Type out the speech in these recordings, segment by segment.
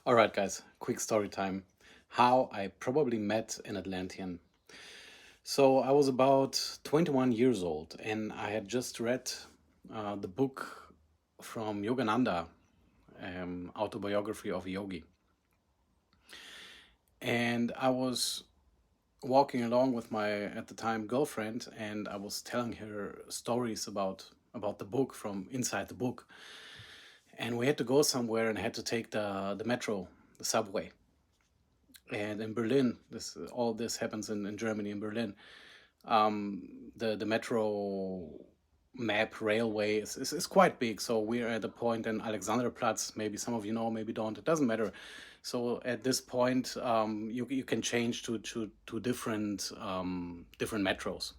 Alright guys, quick story time. How I probably met an Atlantean. So I was about 21 years old and I had just read the book from Yogananda, Autobiography of a Yogi. And I was walking along with my, at the time, girlfriend, and I was telling her stories about the book from inside the book. And we had to go somewhere and had to take the metro, the subway. And in Berlin, all this happens in Germany, in Berlin. The metro map railway is quite big. So we're at a point in Alexanderplatz. Maybe some of you know, maybe don't. It doesn't matter. So at this point, you can change to different metros,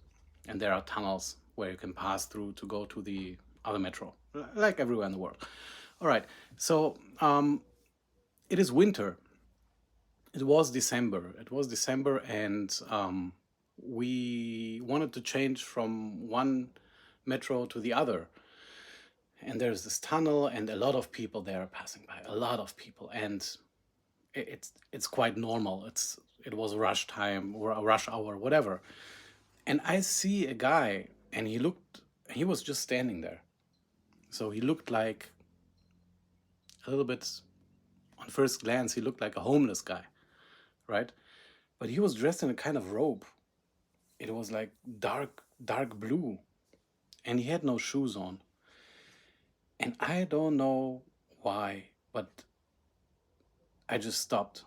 and there are tunnels where you can pass through to go to the other metro, like everywhere in the world. All right. So it is winter. It was December. It was December, and we wanted to change from one metro to the other. And there's this tunnel, and a lot of people there passing by. A lot of people, and it's quite normal. It was rush time or a rush hour, whatever. And I see a guy, and he was just standing there. So he looked like a little bit, on first glance, he looked like a homeless guy, right? But he was dressed in a kind of robe. It was like dark blue, and he had no shoes on. And I don't know why, but I just stopped.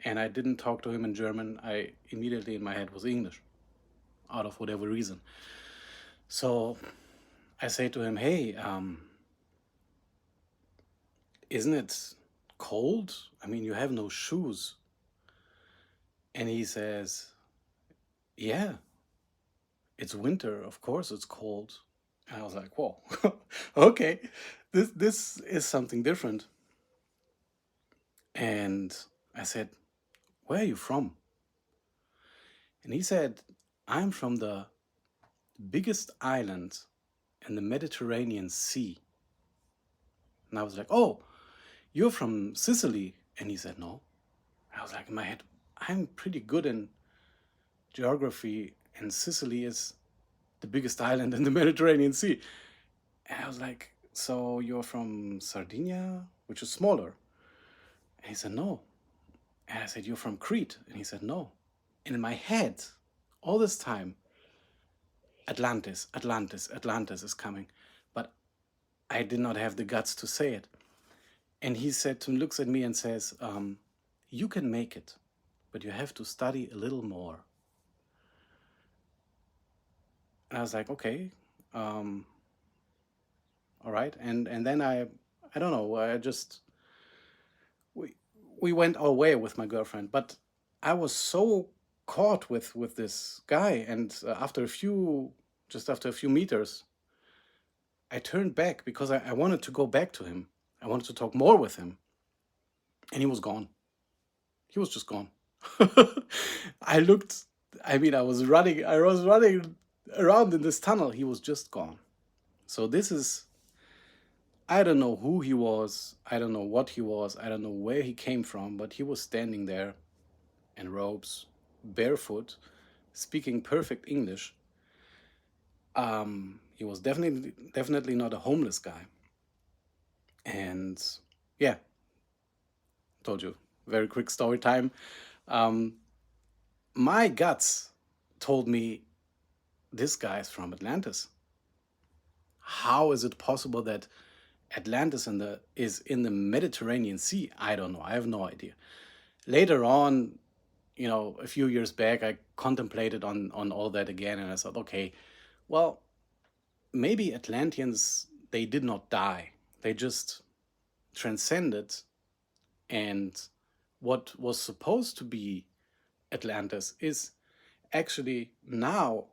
And I didn't talk to him in German. I immediately in my head was English, out of whatever reason. So I say to him, hey, isn't it cold? I mean, you have no shoes. And he says, yeah, it's winter. Of course it's cold. And I was like, whoa, okay, this is something different. And I said, where are you from? And he said, I'm from the biggest island in the Mediterranean Sea. And I was like, oh, you're from Sicily. And he said, no. I was like, in my head, I'm pretty good in geography, and Sicily is the biggest island in the Mediterranean Sea. And I was like, so you're from Sardinia, which is smaller? And he said, no. And I said, you're from Crete? And he said, no. And in my head, all this time, Atlantis, Atlantis, Atlantis is coming. But I did not have the guts to say it. And he looks at me and says, you can make it, but you have to study a little more. And I was like, okay, all right. And then I don't know, we went our way with my girlfriend, but I was so caught with this guy, and after a few meters, I turned back because I wanted to go back to him. I wanted to talk more with him, and he was gone. He was just gone. I looked. I mean, I was running around in this tunnel. He was just gone. So this is. I don't know who he was. I don't know what he was. I don't know where he came from, but he was standing there in robes, barefoot, speaking perfect English. He was definitely not a homeless guy. And yeah, told you, very quick story time. My guts told me this guy is from Atlantis. How is it possible that Atlantis is in the Mediterranean Sea? I don't know. I have no idea. Later on, a few years back, I contemplated on all that again, and I thought, okay, well, maybe Atlanteans, they did not die. They just transcended, and what was supposed to be Atlantis is actually now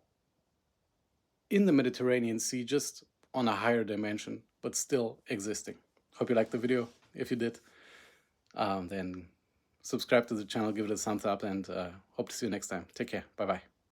in the Mediterranean Sea, just on a higher dimension, but still existing. Hope you liked the video. If you did, then subscribe to the channel, give it a thumbs up, and hope to see you next time. Take care. Bye-bye.